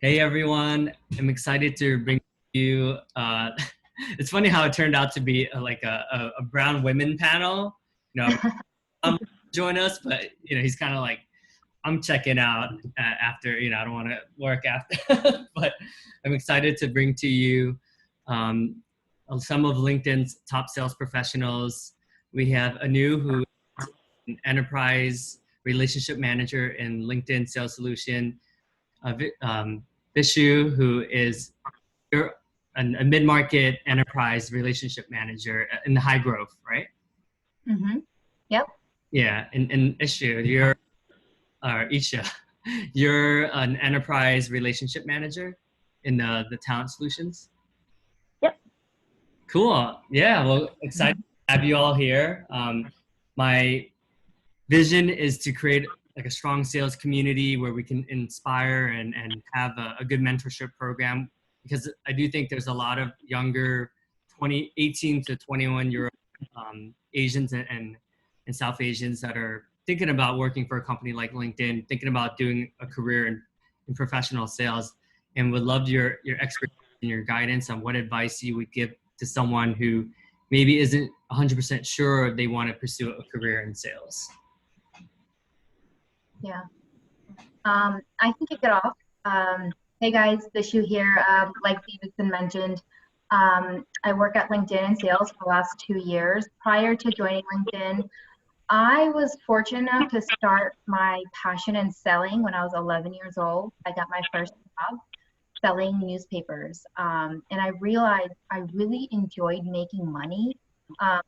Hey everyone, I'm excited to bring you. It's funny how it turned out to be like a brown women panel. Um, join us, but he's kind of like I'm checking out after. I don't want to work after, but I'm excited to bring to you um, some of LinkedIn's top sales professionals. We have Anu, who is an enterprise relationship manager in LinkedIn Sales Solution. Vishu, who is a mid-market enterprise relationship manager in the high growth, right? Mm-hmm. Yep. Yeah, and Isha, you're an enterprise relationship manager in the talent solutions. Yep. Cool. Yeah. Well, excited to have you all here. My vision is to create like a strong sales community where we can inspire and have a good mentorship program, because I do think there's a lot of younger 18 to 21-year-old Asians and South Asians that are thinking about working for a company like LinkedIn, thinking about doing a career in professional sales, and would love your expertise and your guidance on what advice you would give to someone who maybe isn't 100% sure they want to pursue a career in sales. Yeah. I can kick it off. Hey guys, Vishu here. Like Davidson mentioned, I work at LinkedIn in sales for the last 2 years. Prior to joining LinkedIn, I was fortunate enough to start my passion in selling when I was 11 years old. I got my first job selling newspapers. And I realized I really enjoyed making money. I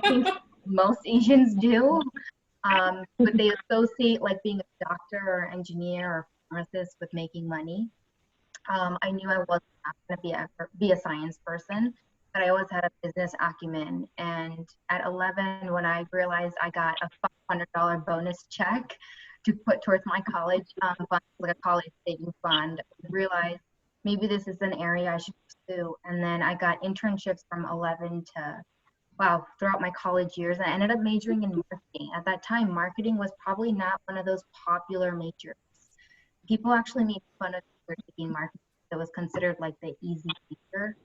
think most Asians do. But they associate like being a doctor or engineer or pharmacist with making money. I knew I wasn't going to be a science person, but I always had a business acumen. And at 11, when I realized I got a $500 bonus check to put towards my college fund, like a college savings fund, I realized maybe this is an area I should pursue. And then I got internships from 11 to wow, throughout my college years. I ended up majoring in marketing. At that time, marketing was probably not one of those popular majors. People actually made fun of me for taking marketing. It was considered like the easy major.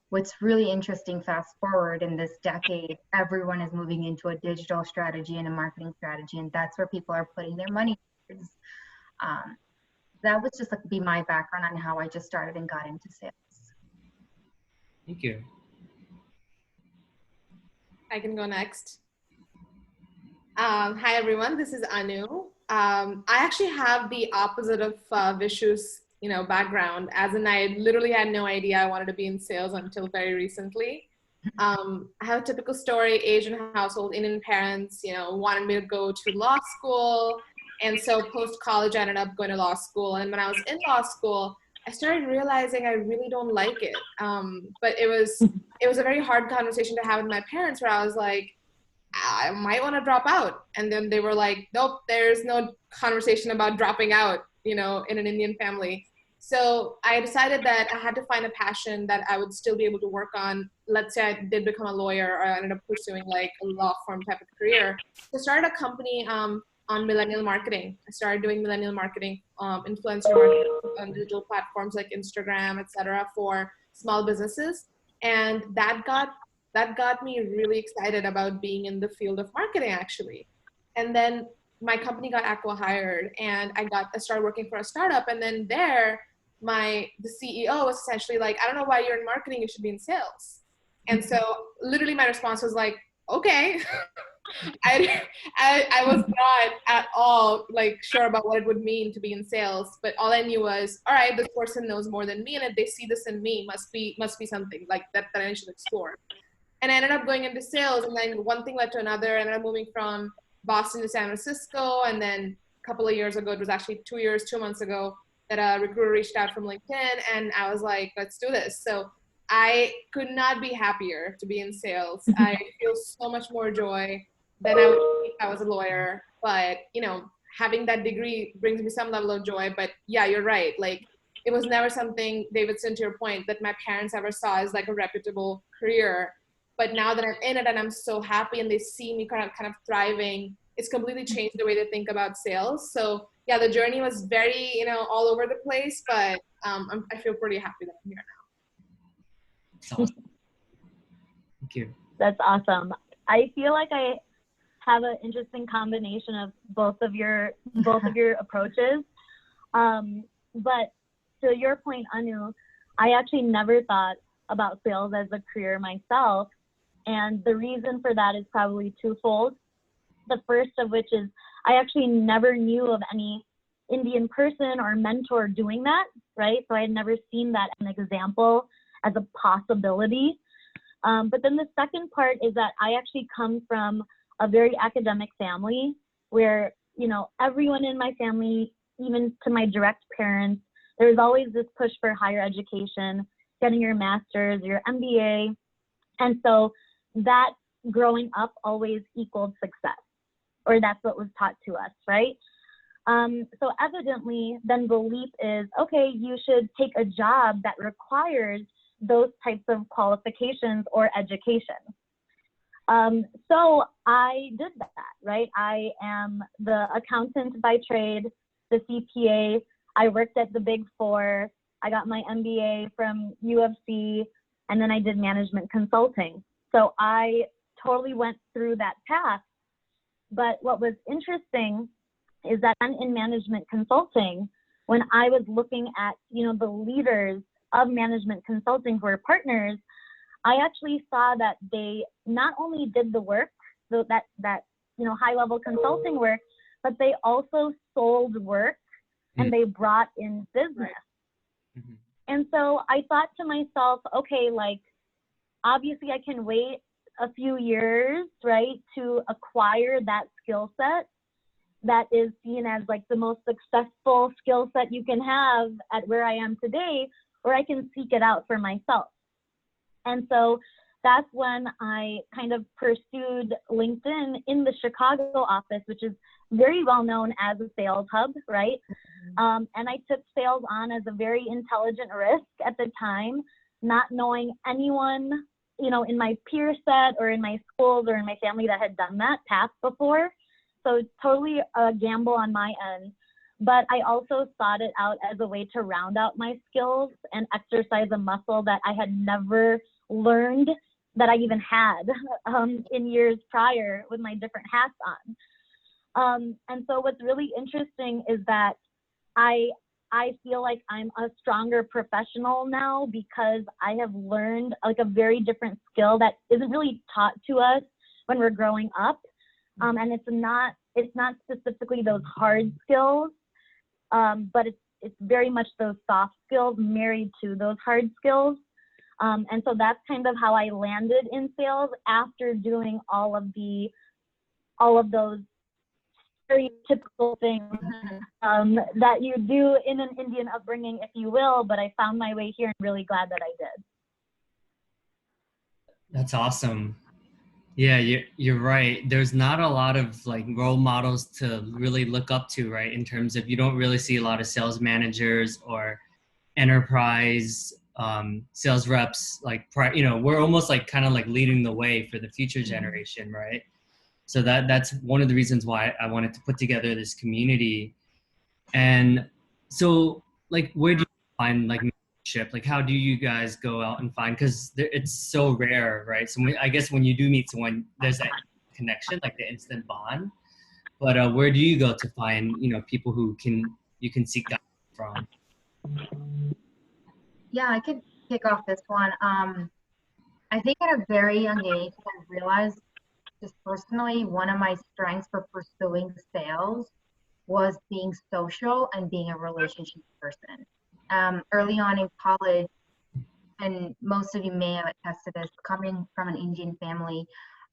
What's really interesting, fast forward in this decade, everyone is moving into a digital strategy and a marketing strategy, and that's where people are putting their money towards. Um, that was just like be my background on how I just started and got into sales. Thank you. I can go next. Hi everyone, this is Anu. I actually have the opposite of Vishu's, background. As in, I literally had no idea I wanted to be in sales until very recently. I have a typical story: Asian household, Indian parents, wanted me to go to law school, and so post college, I ended up going to law school. And when I was in law school, I started realizing I really don't like it. But it was a very hard conversation to have with my parents, where I was like, I might want to drop out. And then they were like, nope, there's no conversation about dropping out, in an Indian family. So I decided that I had to find a passion that I would still be able to work on. Let's say I did become a lawyer, or I ended up pursuing like a law firm type of career. So I started a company on millennial marketing. I started doing millennial marketing, influencer marketing on digital platforms like Instagram, etc., for small businesses. And that got me really excited about being in the field of marketing, actually. And then my company got acqui-hired, and I started working for a startup. And then the CEO was essentially like, I don't know why you're in marketing, you should be in sales. And so literally my response was like, okay. I was not at all like sure about what it would mean to be in sales, but all I knew was, all right, this person knows more than me, and if they see this in me, must be something like that I should explore. And I ended up going into sales, and then one thing led to another. I ended up moving from Boston to San Francisco, and then a couple of years ago, it was actually 2 months ago, that a recruiter reached out from LinkedIn, and I was like, let's do this. So I could not be happier to be in sales. I feel so much more joy than I would if I was a lawyer. But, having that degree brings me some level of joy. But yeah, you're right. Like, it was never something, Davidson, to your point, that my parents ever saw as like a reputable career. But now that I'm in it and I'm so happy, and they see me kind of thriving, it's completely changed the way they think about sales. So yeah, the journey was very, all over the place, but I feel pretty happy that I'm here now. It's awesome. Thank you. That's awesome. I feel like I have an interesting combination of both of your approaches. But to your point, Anu, I actually never thought about sales as a career myself. And the reason for that is probably twofold. The first of which is I actually never knew of any Indian person or mentor doing that, right? So I had never seen that as an example, as a possibility. But then the second part is that I actually come from a very academic family where, everyone in my family, even to my direct parents, there's always this push for higher education, getting your master's, your MBA. And so that growing up always equaled success, or that's what was taught to us, right? So evidently, then belief is, okay, you should take a job that requires those types of qualifications or education. So I did that, right? I am the accountant by trade, the CPA. I worked at the Big Four. I got my MBA from UFC, and then I did management consulting. So I totally went through that path. But what was interesting is that in management consulting, when I was looking at, the leaders of management consulting who were partners, I actually saw that they not only did the work, that high level consulting work, but they also sold work and they brought in business. Mm-hmm. And so I thought to myself, okay, like, obviously I can wait a few years, right, to acquire that skill set that is seen as like the most successful skill set you can have at where I am today, or I can seek it out for myself. And so that's when I kind of pursued LinkedIn in the Chicago office, which is very well known as a sales hub, right? And I took sales on as a very intelligent risk at the time, not knowing anyone, in my peer set or in my schools or in my family that had done that path before. So totally a gamble on my end. But I also sought it out as a way to round out my skills and exercise a muscle that I had never learned that I even had in years prior with my different hats on. And so what's really interesting is that I feel like I'm a stronger professional now because I have learned like a very different skill that isn't really taught to us when we're growing up. And it's not specifically those hard skills, but it's very much those soft skills married to those hard skills. And so that's kind of how I landed in sales after doing all of those stereotypical things that you do in an Indian upbringing, if you will. But I found my way here and really glad that I did. That's awesome. Yeah, you're right. There's not a lot of like role models to really look up to, right? In terms of, you don't really see a lot of sales managers or enterprise sales reps. Like, we're almost like kind of like leading the way for the future generation, right? So that's one of the reasons why I wanted to put together this community. And so, like, where do you find like mentorship? Like, how do you guys go out and find? Because it's so rare, right? So I guess when you do meet someone, there's that connection, like the instant bond. But where do you go to find, people who you can seek guidance from? Yeah, I could kick off this one. I think at a very young age, I realized just personally, one of my strengths for pursuing sales was being social and being a relationship person. Early on in college, and most of you may have attested this, coming from an Indian family,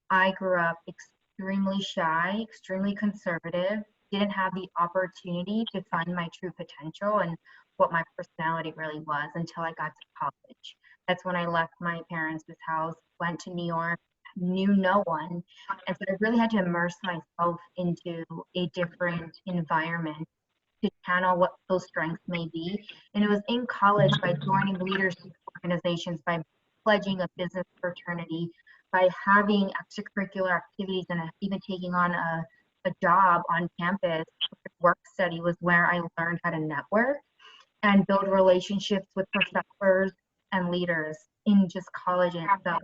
I grew up extremely shy, extremely conservative, didn't have the opportunity to find my true potential and what my personality really was until I got to college. That's when I left my parents' house, went to New York, knew no one. And so I really had to immerse myself into a different environment to channel what those strengths may be. And it was in college by joining leadership organizations, by pledging a business fraternity, by having extracurricular activities and even taking on a a job on campus, work study was where I learned how to network and build relationships with professors and leaders in just college in itself.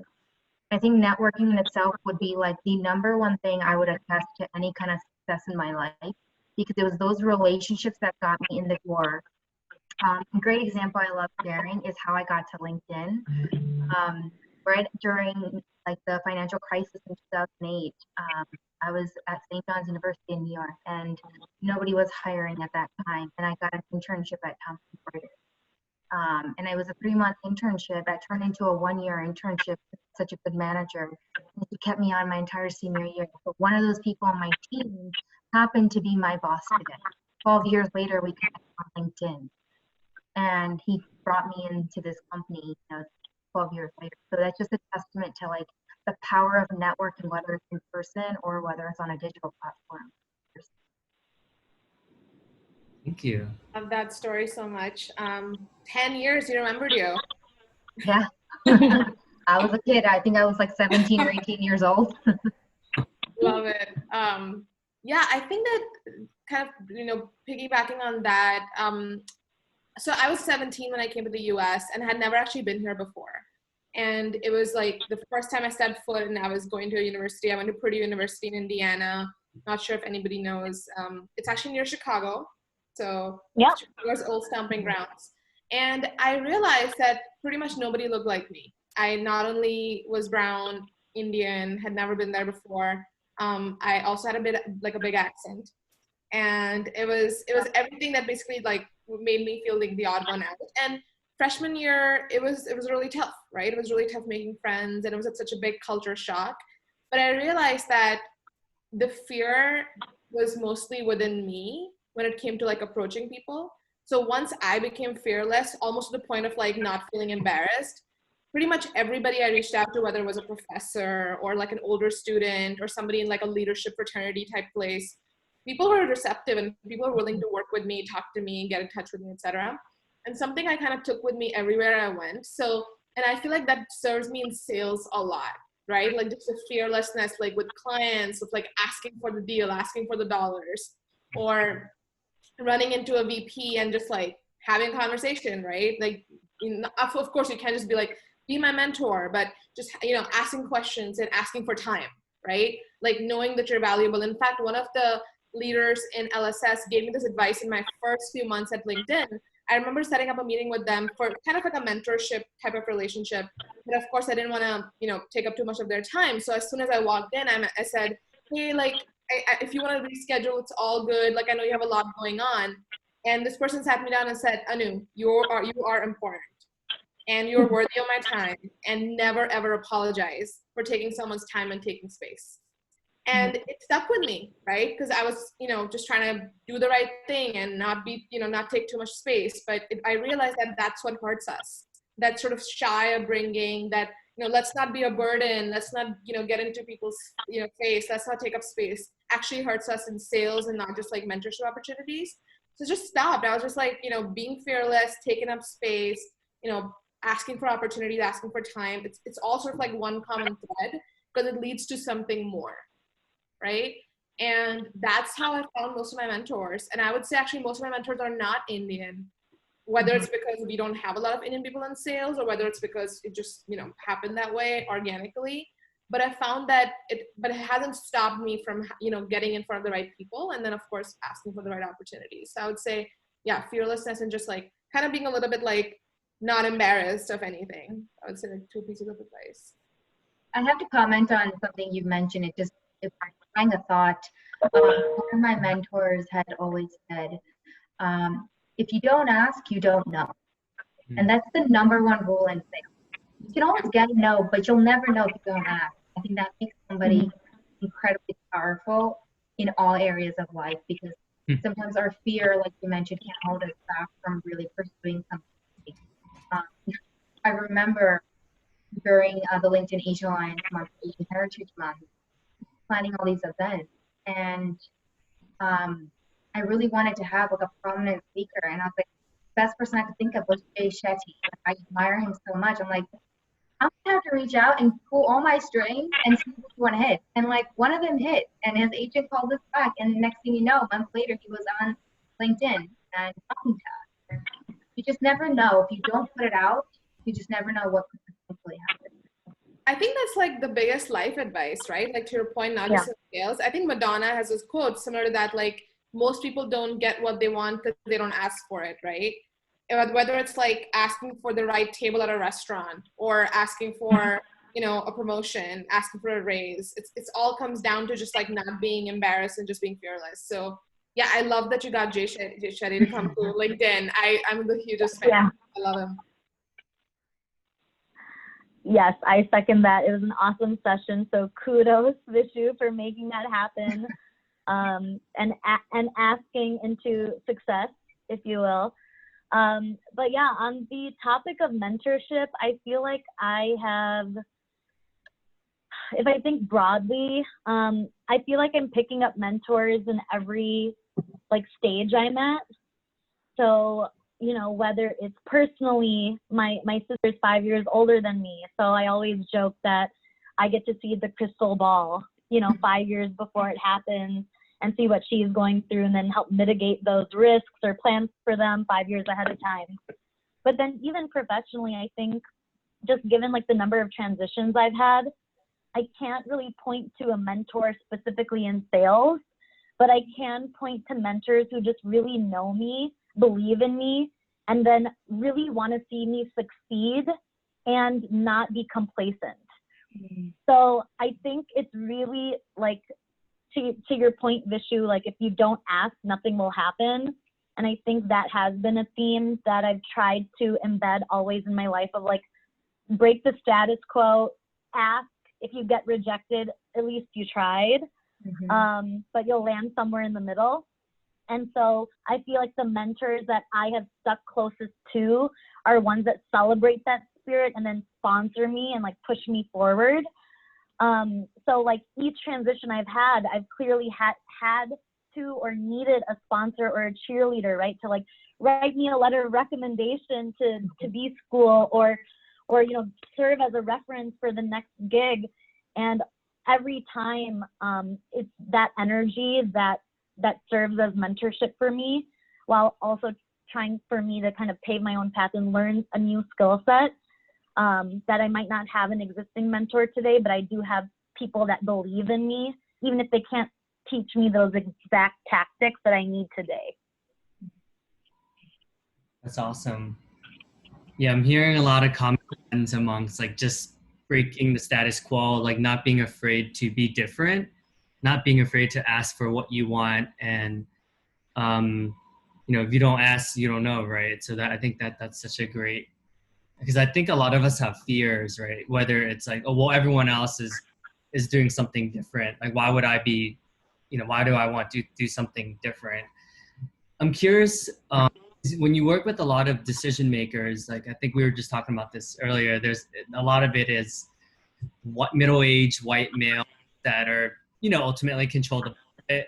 I think networking in itself would be like the number one thing I would attest to any kind of success in my life, because it was those relationships that got me in the door. A great example I love sharing is how I got to LinkedIn. Right during like the financial crisis in 2008, I was at St. John's University in New York, and nobody was hiring at that time, and I got an internship at Thomson Reuters. And it was a 3-month internship that turned into a 1-year internship with such a good manager. And he kept me on my entire senior year. But one of those people on my team happened to be my boss today. 12 years later, we connected on LinkedIn. And he brought me into this company, 12 years later. So that's just a testament to like the power of networking, whether it's in person or whether it's on a digital platform. Thank you. Love that story so much. 10 years, you remembered you. Yeah. I was a kid. I think I was like 17 or 18 years old. Love it. Yeah, I think that kind of, piggybacking on that, so I was 17 when I came to the US and had never actually been here before. And it was like the first time I stepped foot and I was going to a university. I went to Purdue University in Indiana. Not sure if anybody knows. It's actually near Chicago. So Yep. Chicago's old stomping grounds. And I realized that pretty much nobody looked like me. I not only was brown, Indian, had never been there before. I also had a big accent. And it was everything that basically like made me feel like the odd one out. And freshman year, it was really tough, right? It was really tough making friends, and it was such a big culture shock. But I realized that the fear was mostly within me when it came to like approaching people. So once I became fearless, almost to the point of like not feeling embarrassed, pretty much everybody I reached out to, whether it was a professor or like an older student or somebody in like a leadership fraternity type place, people were receptive and people were willing to work with me, talk to me, get in touch with me, etc. And something I kind of took with me everywhere I went. So, and I feel like that serves me in sales a lot, right? Like just a fearlessness, like with clients, with like asking for the deal, asking for the dollars, or running into a VP and just like having a conversation, right? Like, of course, you can't just be like, be my mentor, but just, asking questions and asking for time, right? Like knowing that you're valuable. In fact, one of the leaders in LSS gave me this advice in my first few months at LinkedIn. I remember setting up a meeting with them for kind of like a mentorship type of relationship. But of course, I didn't want to, take up too much of their time. So as soon as I walked in, I said, hey, like, if you want to reschedule, it's all good. Like, I know you have a lot going on. And this person sat me down and said, Anu, you are important. And you're worthy of my time. And never, ever apologize for taking someone's time and taking space. And it stuck with me, right? Because I was, just trying to do the right thing and not be, not take too much space. But I realized that that's what hurts us. That sort of shy upbringing, that, let's not be a burden. Let's not, get into people's, face. Let's not take up space. Actually hurts us in sales and not just like mentorship opportunities. So just stopped. I was just like, being fearless, taking up space, asking for opportunities, asking for time. It's all sort of like one common thread because it leads to something more. Right? And that's how I found most of my mentors. And I would say actually most of my mentors are not Indian, whether it's because we don't have a lot of Indian people in sales or whether it's because it just, happened that way organically. But I found that it hasn't stopped me from, getting in front of the right people. And then of course, asking for the right opportunities. So I would say, yeah, fearlessness and just like kind of being a little bit like not embarrassed of anything. I would say like 2 pieces of advice. I have to comment on something you've mentioned. It's a thought. One of my mentors had always said, if you don't ask, you don't know. And that's the number one rule in sales. You can always get a no, but you'll never know if you don't ask. I think that makes somebody incredibly powerful in all areas of life, because sometimes our fear, like you mentioned, can't hold us back from really pursuing something. I remember during the LinkedIn Asia Alliance Month, Asian Heritage Month, planning all these events, and I really wanted to have like a prominent speaker, and I was like, the best person I could think of was Jay Shetty. I admire him so much. I'm like, I'm gonna have to reach out and pull all my strings and see which one hits. And like one of them hit, and his agent called us back, and the next thing you know, a month later, he was on LinkedIn and talking to us. You just never know. If you don't put it out, you just never know what could potentially happen. I think that's like the biggest life advice, right? Like to your point, not just in sales. I think Madonna has this quote similar to that, like most people don't get what they want because they don't ask for it, right? Whether it's like asking for the right table at a restaurant or asking for, you know, a promotion, asking for a raise. It's all comes down to just like not being embarrassed and just being fearless. So yeah, I love that you got Jay Shetty to come to LinkedIn. I'm the hugest fan. Yeah. I love him. Yes, I second that. It was an awesome session. So kudos, Vishu, for making that happen, and asking into success, if you will. But yeah, on the topic of mentorship, I feel like I have, if I think broadly, I feel like I'm picking up mentors in every like stage I'm at. So, you know, whether it's personally, my sister's 5 years older than me. So I always joke that I get to see the crystal ball, you know, 5 years before it happens and see what she's going through and then help mitigate those risks or plan for them 5 years ahead of time. But then even professionally, I think just given like the number of transitions I've had, I can't really point to a mentor specifically in sales, but I can point to mentors who just really know me, believe in me, and then really want to see me succeed and not be complacent. So I think it's really like, to your point, Vishu, like if you don't ask, nothing will happen. And I think that has been a theme that I've tried to embed always in my life of like, break the status quo, ask. If you get rejected, at least you tried, but you'll land somewhere in the middle. And so I feel like the mentors that I have stuck closest to are ones that celebrate that spirit and then sponsor me and like push me forward. So like each transition I've had, I've clearly had to or needed a sponsor or a cheerleader, right? To like write me a letter of recommendation to B school or, you know, serve as a reference for the next gig. And every time it's that energy that serves as mentorship for me, while also trying for me to kind of pave my own path and learn a new skill set that I might not have an existing mentor today, but I do have people that believe in me, even if they can't teach me those exact tactics that I need today. That's awesome. Yeah, I'm hearing a lot of comments amongst like just breaking the status quo, like not being afraid to be different, not being afraid to ask for what you want. And, you know, if you don't ask, you don't know, right? So that I think that's such a great, because I think a lot of us have fears, right? Whether it's like, oh, well, everyone else is doing something different. Like, why would I be, you know, why do I want to do something different? I'm curious, when you work with a lot of decision makers, like I think we were just talking about this earlier, there's a lot of it is what middle-aged white male that are, you know, ultimately control the budget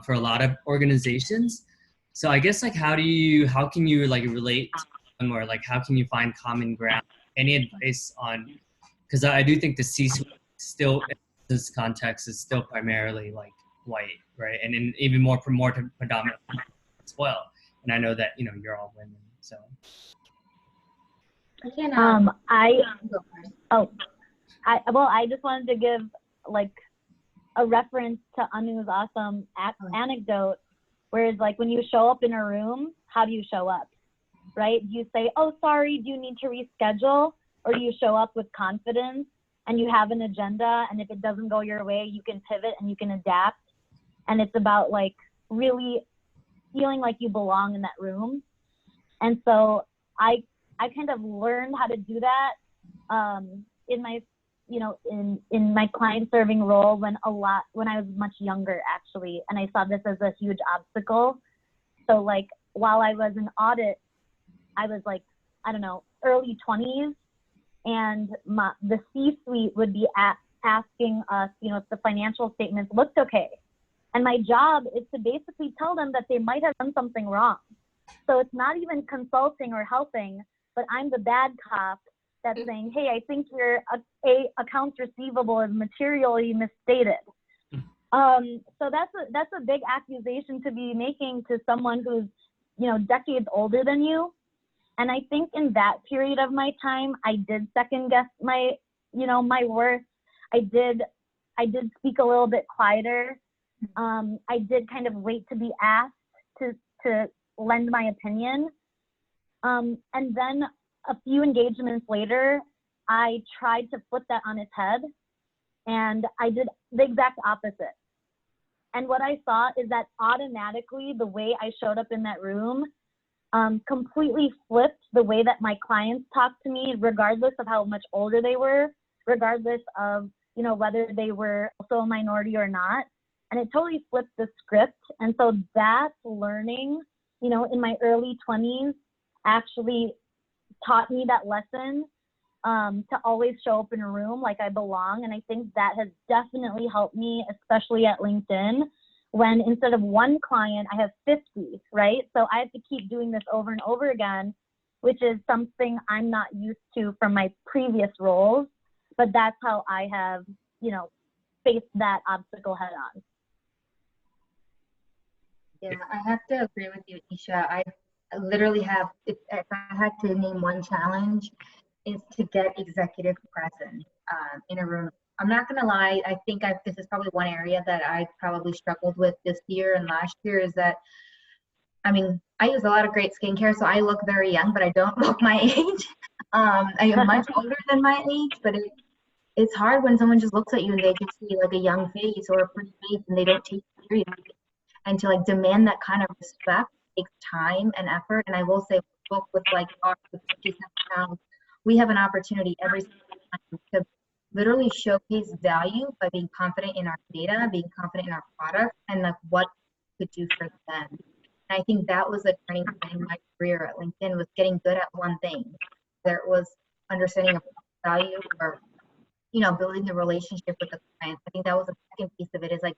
for a lot of organizations. So I guess like how can you like relate to them, or like how can you find common ground? Any advice on, because I do think the C-suite still in this context is still primarily like white, right? And in even more predominant as well. And I know that, you know, you're all women, so. I just wanted to give like a reference to Anu's awesome anecdote, whereas like when you show up in a room, how do you show up, right? Do you say, oh, sorry, do you need to reschedule? Or do you show up with confidence and you have an agenda, and if it doesn't go your way, you can pivot and you can adapt. And it's about like really feeling like you belong in that room. And so I kind of learned how to do that in my, you know, in my client serving role when I was much younger actually, and I saw this as a huge obstacle. So like while I was in audit, I was like, I don't know, early 20s, and the C-suite would be asking us, you know, if the financial statements looked okay. And my job is to basically tell them that they might have done something wrong. So it's not even consulting or helping, but I'm the bad cop that's saying, hey, I think your accounts receivable is materially misstated. So that's a big accusation to be making to someone who's, you know, decades older than you. And I think in that period of my time, I did second guess my, you know, my worth. I did speak a little bit quieter. I did kind of wait to be asked to lend my opinion. And then a few engagements later, I tried to flip that on its head, and I did the exact opposite. And what I saw is that automatically the way I showed up in that room completely flipped the way that my clients talked to me, regardless of how much older they were, regardless of, you know, whether they were also a minority or not. And it totally flipped the script. And so that learning, you know, in my early 20s actually taught me that lesson, to always show up in a room like I belong. And I think that has definitely helped me, especially at LinkedIn, when instead of one client, I have 50, right? So I have to keep doing this over and over again, which is something I'm not used to from my previous roles. But that's how I have, you know, faced that obstacle head on. Yeah, I have to agree with you, Isha. I literally have, if I had to name one challenge, is to get executive presence in a room. I'm not gonna lie, I think this is probably one area that I probably struggled with this year and last year, is that, I mean, I use a lot of great skincare, so I look very young, but I don't look my age. I am much older than my age, but it's hard when someone just looks at you and they just see like a young face or a pretty face and they don't take you seriously. And to like demand that kind of respect takes time and effort. And I will say, book with like ours with 57 pounds, we have an opportunity every single time to literally showcase value by being confident in our data, being confident in our product, and like what we could do for them. And I think that was a turning point in my career at LinkedIn, was getting good at one thing. There was understanding of value, or, you know, building the relationship with the client. I think that was the second piece of it, is like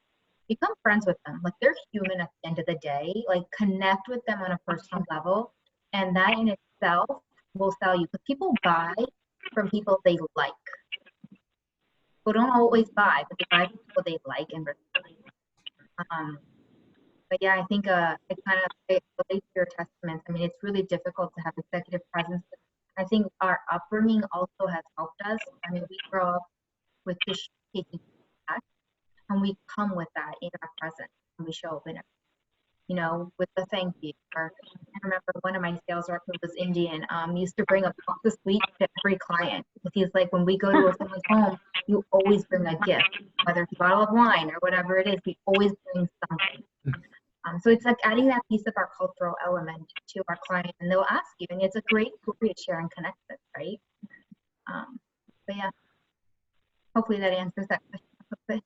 become friends with them. Like, they're human at the end of the day. Like, connect with them on a personal level, and that in itself will sell you. Because people buy from people they like. People don't always buy, but they buy from people they like and respect. But yeah, I think it kind of relates to your testaments. I mean, it's really difficult to have executive presence. I think our upbringing also has helped us. I mean, we grow up with just taking back, and we come with that in our presence, and we show up in it, you know, with the thank you. Or I remember one of my sales reps who was Indian, used to bring a box of sweets to every client, because he's like, when we go to someone's home, you always bring a gift, whether it's a bottle of wine or whatever it is, we always bring something. So it's like adding that piece of our cultural element to our client, and they'll ask you, and it's a great story to share and connect with, right? But yeah, hopefully that answers that question a bit.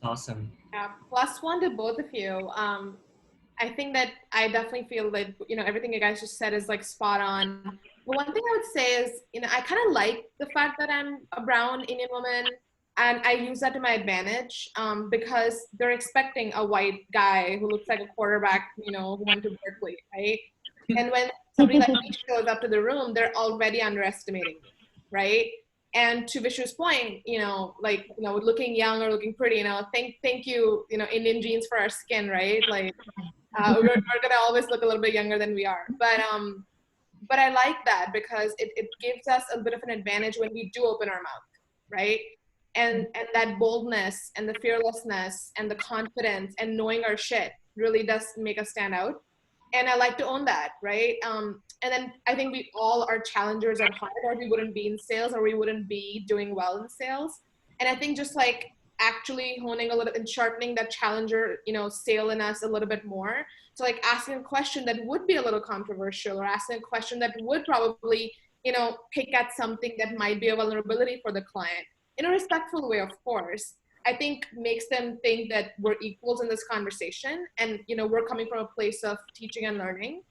Awesome. Yeah, +1 to both of you. I think that I definitely feel that, you know, everything you guys just said is like spot on. But one thing I would say is, you know, I kind of like the fact that I'm a brown Indian woman, and I use that to my advantage, because they're expecting a white guy who looks like a quarterback, you know, who went to Berkeley, right? And when somebody like me shows up to the room, they're already underestimating me, right? And to Vishu's point, you know, like, you know, looking young or looking pretty, you know, thank you, you know, Indian genes for our skin, right? Like, we're gonna always look a little bit younger than we are. But I like that, because it gives us a bit of an advantage when we do open our mouth, right? And that boldness and the fearlessness and the confidence and knowing our shit really does make us stand out. And I like to own that, right? And then I think we all are challengers at heart, or we wouldn't be in sales, or we wouldn't be doing well in sales. And I think just like actually honing a little and sharpening that challenger, you know, sale in us a little bit more. So like asking a question that would be a little controversial, or asking a question that would probably, you know, pick at something that might be a vulnerability for the client, in a respectful way, of course, I think makes them think that we're equals in this conversation, and, you know, we're coming from a place of teaching and learning.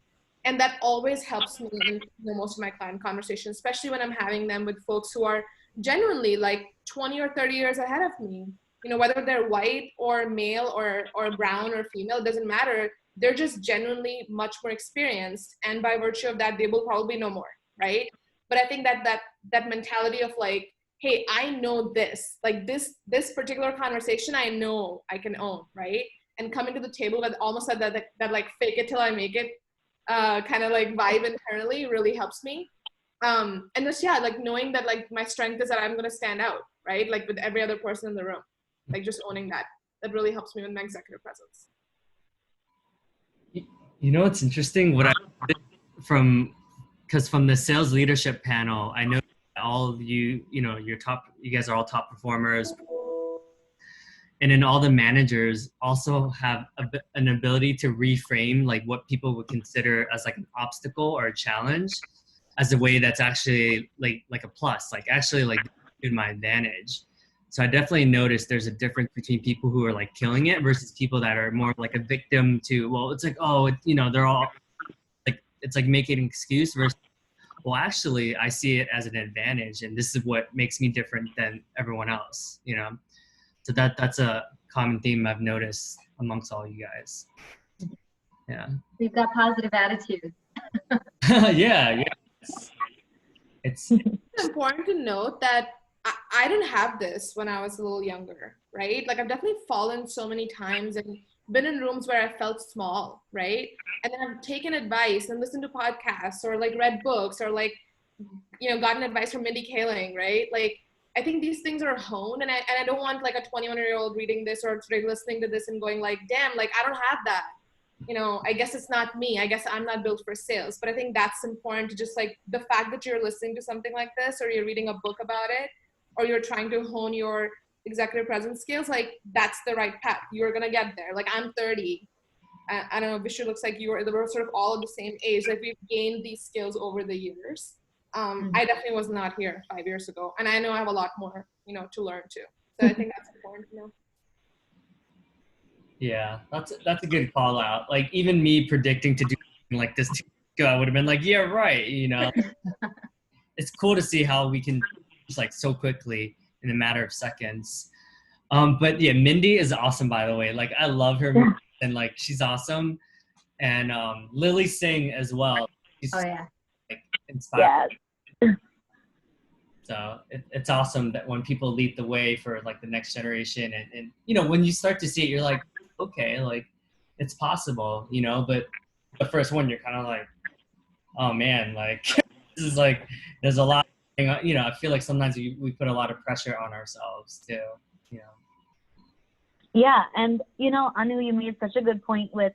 And that always helps me in, you know, most of my client conversations, especially when I'm having them with folks who are genuinely like 20 or 30 years ahead of me. You know, whether they're white or male or brown or female, it doesn't matter. They're just genuinely much more experienced, and by virtue of that, they will probably know more, right? But I think that mentality of like, hey, I know this, like this particular conversation, I know I can own, right? And coming to the table with almost that like fake it till I make it kind of like vibe internally really helps me. And just, yeah, like knowing that like my strength is that I'm going to stand out, right? Like with every other person in the room, like just owning that really helps me with my executive presence. You know, it's interesting what I because from the sales leadership panel, I know all of you, you know, you guys are all top performers. And then all the managers also have an ability to reframe like what people would consider as like an obstacle or a challenge as a way that's actually like a plus, like actually like to my advantage. So I definitely noticed there's a difference between people who are like killing it versus people that are more like a victim to, well, it's like, oh, you know, they're all like, it's like making an excuse versus, well, actually I see it as an advantage and this is what makes me different than everyone else, you know? So that's a common theme I've noticed amongst all you guys. Yeah. We've got positive attitudes. Yeah. It's important to note that I didn't have this when I was a little younger, right? Like I've definitely fallen so many times and been in rooms where I felt small, right? And then I've taken advice and listened to podcasts or like read books or like, you know, gotten advice from Mindy Kaling, right? Like I think these things are honed, and I don't want like a 21-year-old reading this or listening to this and going like, damn, like I don't have that. You know, I guess it's not me. I guess I'm not built for sales. But I think that's important to just like the fact that you're listening to something like this or you're reading a book about it or you're trying to hone your executive presence skills, like that's the right path. You're going to get there. Like I'm 30. I don't know, Vishu looks like we're sort of all of the same age. Like we've gained these skills over the years. I definitely was not here 5 years ago. And I know I have a lot more, you know, to learn too. So I think that's important to know. Yeah, that's a good call out. Like even me predicting to do something like this 2 years ago, I would have been like, yeah, right. You know, it's cool to see how we can just like so quickly in a matter of seconds. But yeah, Mindy is awesome, by the way. Like I love her and like she's awesome. And Lily Singh as well. She's like inspiring. Yes. So it's awesome that when people lead the way for like the next generation and you know, when you start to see it, you're like, okay, like it's possible, you know, but the first one, you're kind of like, oh man, like this is like, there's a lot, you know, I feel like sometimes we put a lot of pressure on ourselves too, you know? Yeah. And, you know, Anu, you made such a good point with,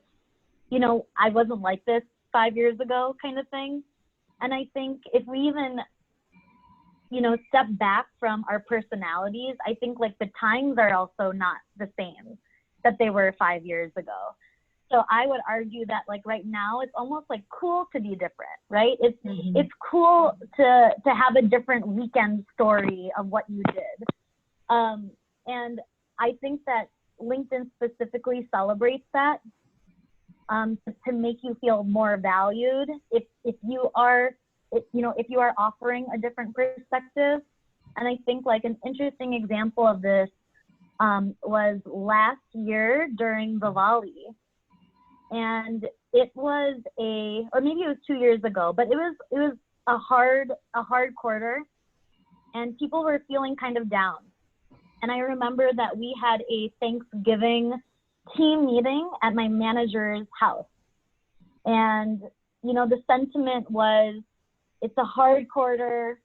you know, I wasn't like this 5 years ago kind of thing. And I think if we even, you know, step back from our personalities, I think like the times are also not the same that they were 5 years ago. So I would argue that like right now it's almost like cool to be different, right? It's cool to have a different weekend story of what you did. And I think that LinkedIn specifically celebrates that to make you feel more valued. If you are offering a different perspective. And I think like an interesting example of this was last year during the Volley. And it was or maybe it was 2 years ago, but it was a hard quarter and people were feeling kind of down. And I remember that we had a Thanksgiving team meeting at my manager's house. And, you know, the sentiment was, it's a hard quarter,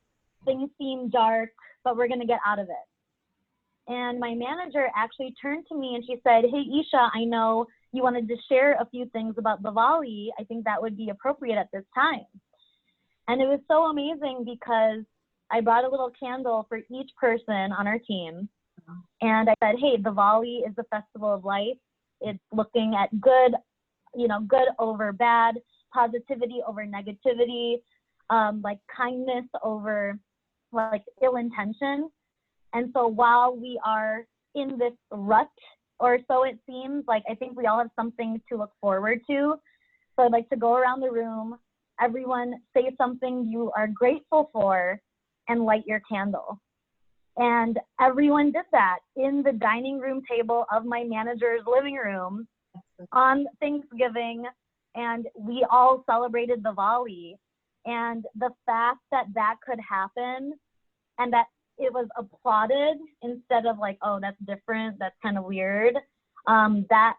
things seem dark, but we're going to get out of it. And my manager actually turned to me and she said, hey, Isha, I know you wanted to share a few things about the Volley. I think that would be appropriate at this time. And it was so amazing because I brought a little candle for each person on our team. And I said, hey, the Volley is the festival of life. It's looking at good, you know, good over bad, positivity over negativity, like kindness over like ill intention. And so while we are in this rut, or so it seems, like I think we all have something to look forward to. So I'd like to go around the room, everyone say something you are grateful for and light your candle. And everyone did that in the dining room table of my manager's living room on Thanksgiving. And we all celebrated the Volley. And the fact that that could happen and that it was applauded instead of like, oh, that's different, that's kind of weird, that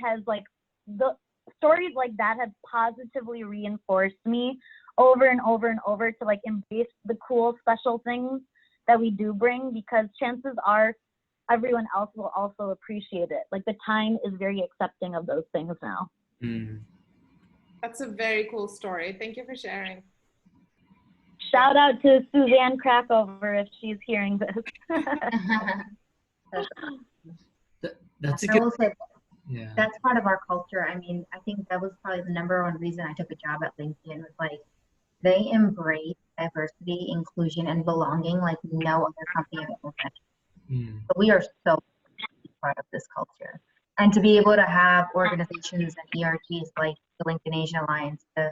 has like, the stories like that have positively reinforced me over and over and over to like embrace the cool, special things that we do bring, because chances are everyone else will also appreciate it. Like the time is very accepting of those things now. Mm. That's a very cool story. Thank you for sharing. Shout out to Suzanne Crackover if she's hearing this. That's a I good, will say yeah. that's part of our culture. I mean, I think that was probably the number one reason I took a job at LinkedIn, was like they embrace diversity, inclusion, and belonging like no other company I've ever been. Mm. But we are so part of this culture. And to be able to have organizations and ERGs like the LinkedIn Asian Alliance to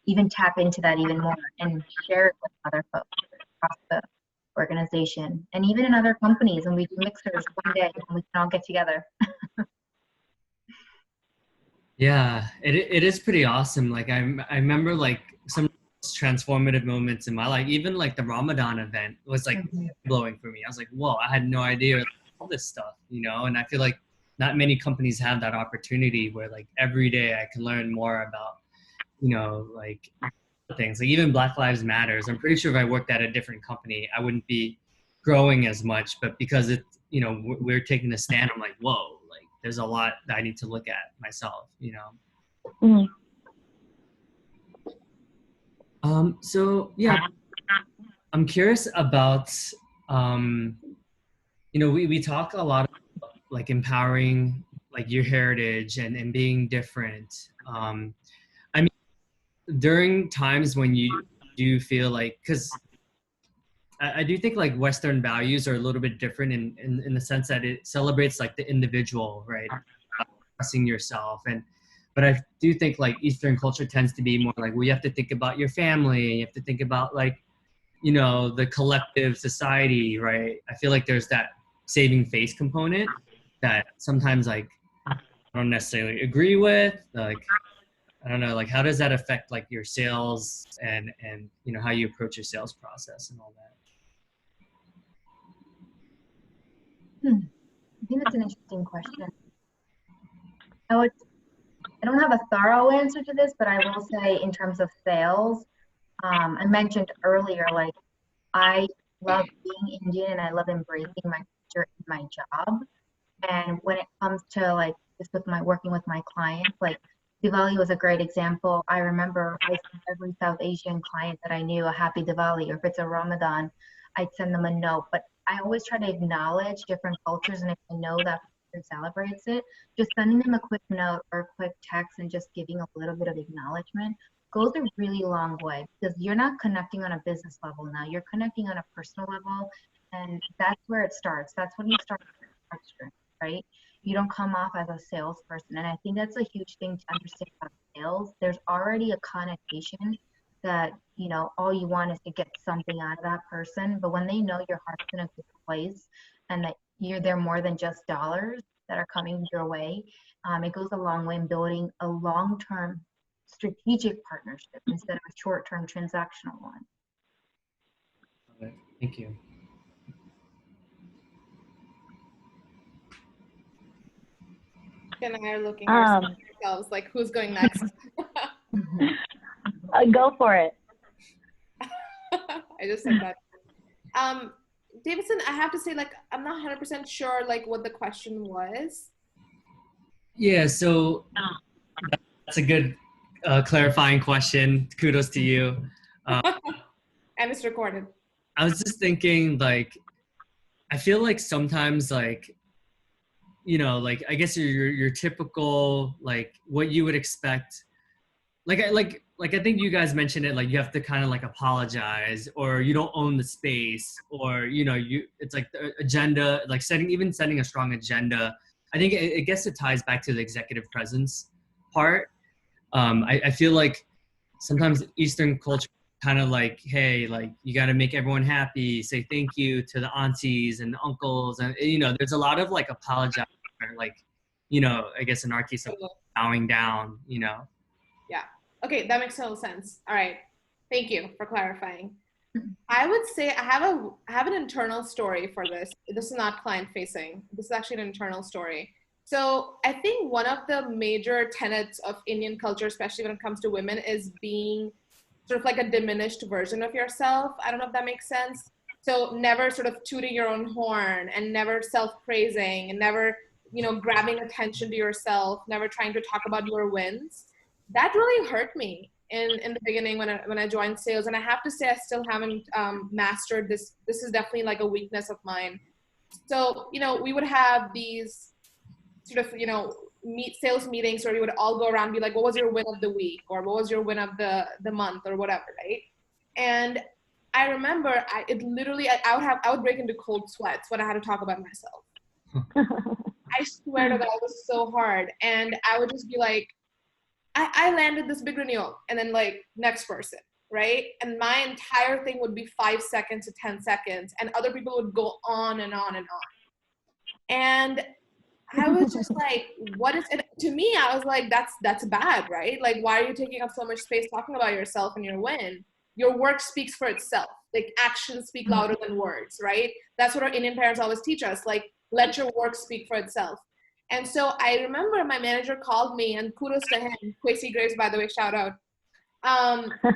even tap into that even more and share it with other folks across the organization, and even in other companies, and we do mixers one day and we can all get together. Yeah, it is pretty awesome. Like I remember like some transformative moments in my life. Even like the Ramadan event was like blowing for me. I was like, whoa, I had no idea all this stuff, you know? And I feel like not many companies have that opportunity where like every day I can learn more about, you know, like things. Like even Black Lives Matters. I'm pretty sure if I worked at a different company, I wouldn't be growing as much. But because it, you know, we're taking a stand, I'm like, whoa, like there's a lot that I need to look at myself, you know? Mm. So yeah, I'm curious about, you know, we talk a lot about like empowering like your heritage and being different. I mean, during times when you do feel like, because I do think like Western values are a little bit different in the sense that it celebrates like the individual, right? Expressing yourself. But I do think like Eastern culture tends to be more like, well, you have to think about your family. You have to think about like, you know, the collective society, right? I feel like there's that saving face component that sometimes like I don't necessarily agree with. Like, I don't know, like how does that affect like your sales and you know, how you approach your sales process and all that? I think that's an interesting question. I don't have a thorough answer to this, but I will say in terms of sales, I mentioned earlier, like I love being Indian and I love embracing my culture in my job. And when it comes to like just with my working with my clients, like Diwali was a great example. I remember I sent every South Asian client that I knew a happy Diwali, or if it's a Ramadan, I'd send them a note. But I always try to acknowledge different cultures, and if I know that person celebrates it, just sending them a quick note or a quick text and just giving a little bit of acknowledgement goes a really long way, because you're not connecting on a business level now, you're connecting on a personal level, and that's where it starts. That's when you start structuring, right? You don't come off as a salesperson. And I think that's a huge thing to understand about sales. There's already a connotation that, you know, all you want is to get something out of that person. But when they know your heart's in a good place and that you're there more than just dollars that are coming your way, it goes a long way in building a long-term strategic partnership instead of a short-term transactional one. Thank you. Jen and I are looking at ourselves like, who's going next? Go for it. I just said that. Davidson, I have to say, like, I'm not 100% sure, like, what the question was. Yeah, so that's a good clarifying question. Kudos to you. And it's recorded. I was just thinking, like, I feel like sometimes, like, you know, like I guess your typical like what you would expect. Like I think you guys mentioned it. Like you have to kind of like apologize, or you don't own the space, or you know, it's like the agenda, like setting a strong agenda. I think I guess it ties back to the executive presence part. I feel like sometimes Eastern culture kind of like, hey, like you got to make everyone happy, say thank you to the aunties and the uncles, and you know, there's a lot of like apologizing, or like, you know, I guess in our case, of bowing down, you know. Yeah. Okay, that makes total sense. All right. Thank you for clarifying. I would say I have an internal story for this. This is not client facing. This is actually an internal story. So I think one of the major tenets of Indian culture, especially when it comes to women, is being sort of like a diminished version of yourself. I don't know if that makes sense. So never sort of tooting your own horn and never self-praising and never, grabbing attention to yourself, never trying to talk about your wins. That really hurt me in the beginning when I joined sales. And I have to say, I still haven't mastered this. This is definitely like a weakness of mine. So, we would have these sort of, sales meetings where we would all go around and be like, what was your win of the week? Or what was your win of the month or whatever, right? And I remember I would break into cold sweats when I had to talk about myself. I swear to God, it was so hard. And I would just be like, I landed this big renewal, and then like next person, right? And my entire thing would be 5 seconds to 10 seconds, and other people would go on and on and on. And I was just like, what is it? To me, I was like, that's bad, right? Like, why are you taking up so much space talking about yourself and your win? Your work speaks for itself. Like, actions speak louder than words, right? That's what our Indian parents always teach us. Like, let your work speak for itself. And so I remember my manager called me, and kudos to him, Quasi Graves, by the way, shout out.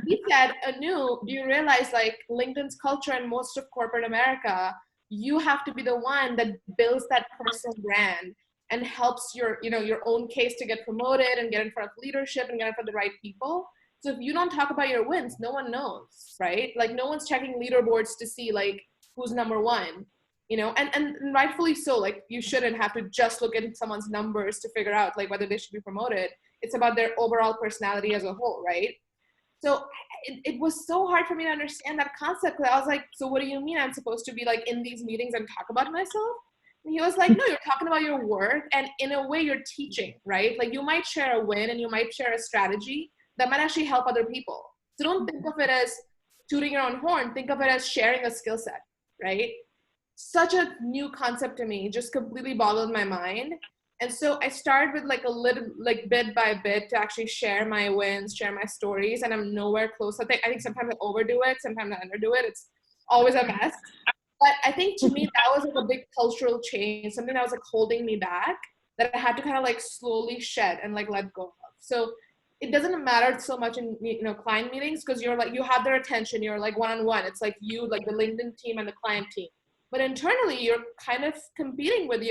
He said, Anu, do you realize like LinkedIn's culture in most of corporate America, you have to be the one that builds that personal brand and helps your own case to get promoted and get in front of leadership and get in front of the right people. So if you don't talk about your wins, no one knows, right? Like no one's checking leaderboards to see like who's number one, and rightfully so. Like you shouldn't have to just look at someone's numbers to figure out like whether they should be promoted. It's about their overall personality as a whole, right? So it was so hard for me to understand that concept, because I was like, so what do you mean I'm supposed to be like in these meetings and talk about myself? And he was like, no, you're talking about your work, and in a way you're teaching, right? Like you might share a win and you might share a strategy that might actually help other people. So don't think of it as tooting your own horn. Think of it as sharing a skill set, right? Such a new concept to me, just completely boggled my mind. And so I started with like a little, like bit by bit, to actually share my wins, share my stories, and I'm nowhere close. I think sometimes I overdo it, sometimes I underdo it. It's always a mess. But I think to me that was like a big cultural change, something that was like holding me back, that I had to kind of like slowly shed and like let go of. So it doesn't matter so much in client meetings, because you're like, you have their attention, you're like one-on-one. It's like you, like the LinkedIn team and the client team. But internally, you're kind of competing with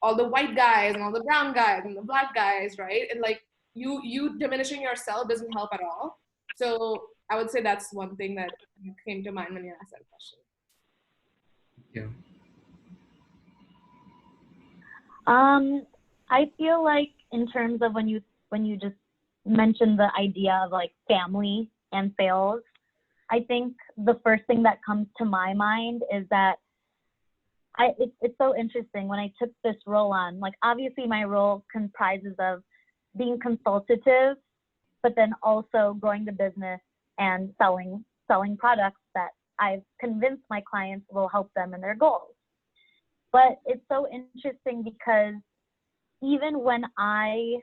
all the white guys and all the brown guys and the black guys, right? And like you diminishing yourself doesn't help at all. So I would say that's one thing that came to mind when you asked that question. Yeah. I feel like in terms of when you just mentioned the idea of like family and sales, I think the first thing that comes to my mind is that it's so interesting. When I took this role on, like obviously my role comprises of being consultative, but then also growing the business and selling products that I've convinced my clients will help them in their goals. But it's so interesting because even when I,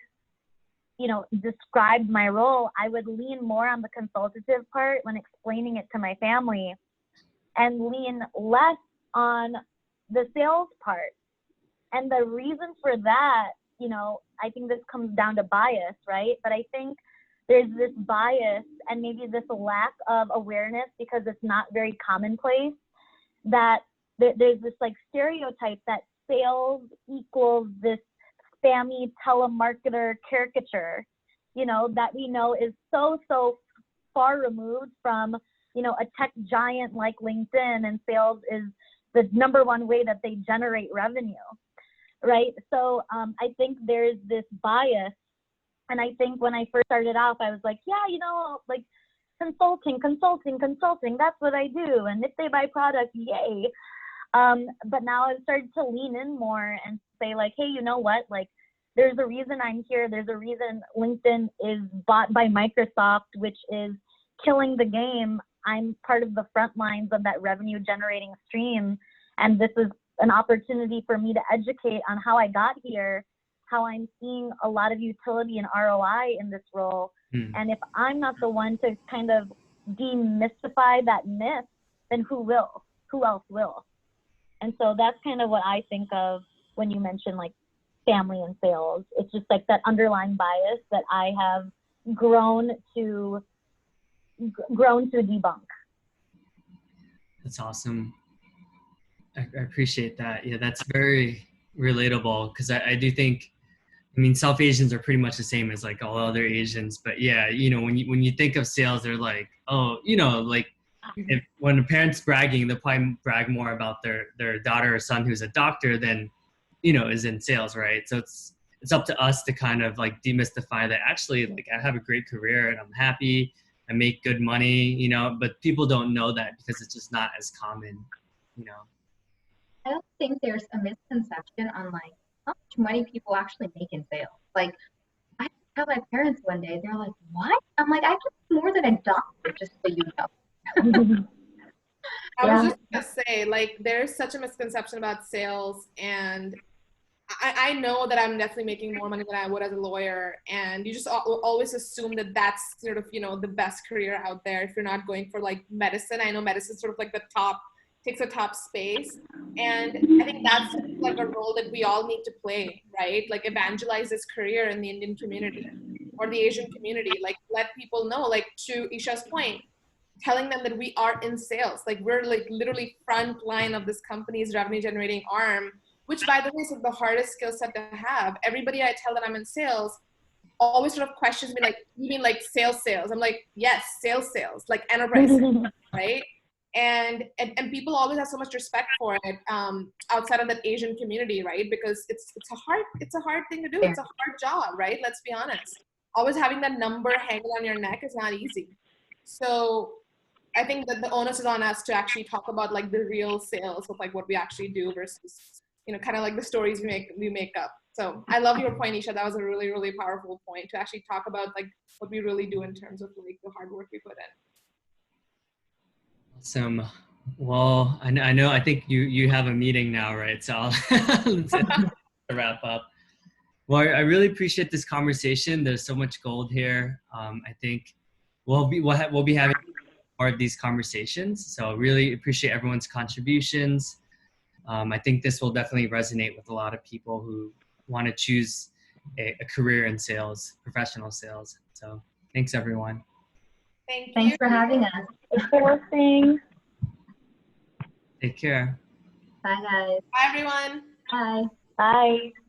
described my role, I would lean more on the consultative part when explaining it to my family, and lean less on the sales part. And the reason for that, I think this comes down to bias, right? But I think there's this bias and maybe this lack of awareness, because it's not very commonplace, that there's this like stereotype that sales equals this spammy telemarketer caricature, that we know is so far removed from, a tech giant like LinkedIn, and sales is the number one way that they generate revenue, right? So I think there's this bias. And I think when I first started off, I was like, yeah, like consulting, that's what I do. And if they buy products, yay. But now I've started to lean in more and say like, hey, you know what? Like there's a reason I'm here. There's a reason LinkedIn is bought by Microsoft, which is killing the game. I'm part of the front lines of that revenue generating stream. And this is an opportunity for me to educate on how I got here, how I'm seeing a lot of utility and ROI in this role. And if I'm not the one to kind of demystify that myth, then who will? Who else will? And so that's kind of what I think of when you mention like family and sales. It's just like that underlying bias that I have grown to debunk. That's awesome. I appreciate that. Yeah, that's very relatable because I do think, I mean, South Asians are pretty much the same as like all other Asians, but yeah, you know, when you think of sales, they're like, oh, you know, like if when a parent's bragging, they'll probably brag more about their daughter or son who's a doctor than, you know, is in sales, right? So it's up to us to kind of like demystify that actually, like, I have a great career and I'm happy, I make good money, you know, but people don't know that because it's just not as common, you know. I don't think there's a misconception on like how much money people actually make in sales. Like I tell my parents one day, they're like, "What?" I'm like, "I can do more than a doctor, just so you know." I was Yeah. just gonna say, like, there's such a misconception about sales, and I know that I'm definitely making more money than I would as a lawyer, and you just always assume that that's sort of, you know, the best career out there if you're not going for like medicine. I know medicine sort of like the top, takes a top space, and I think that's like a role that we all need to play, right? Like evangelize this career in the Indian community or the Asian community, like let people know, like to Isha's point, telling them that we are in sales, like we're like literally front line of this company's revenue generating arm, which by the way is like the hardest skill set to have. Everybody I tell that I'm in sales always sort of questions me like, you mean like sales? I'm like, yes, sales, like enterprise sales, right? And people always have so much respect for it outside of that Asian community, right? Because it's a hard thing to do. It's a hard job, right? Let's be honest. Always having that number hanging on your neck is not easy. So I think that the onus is on us to actually talk about like the real sales of like what we actually do versus, you know, kind of like the stories we make up. So I love your point, Isha. That was a really, really powerful point to actually talk about like what we really do in terms of like the hard work we put in. Awesome. Well, I think you have a meeting now, right? So let's wrap up. Well, I really appreciate this conversation. There's so much gold here. I think we'll be having more of these conversations. So really appreciate everyone's contributions. I think this will definitely resonate with a lot of people who want to choose a career in sales, professional sales. So thanks, everyone. Thank you. Thanks for having us. Thanks for listening. Take care. Bye, guys. Bye, everyone. Bye. Bye.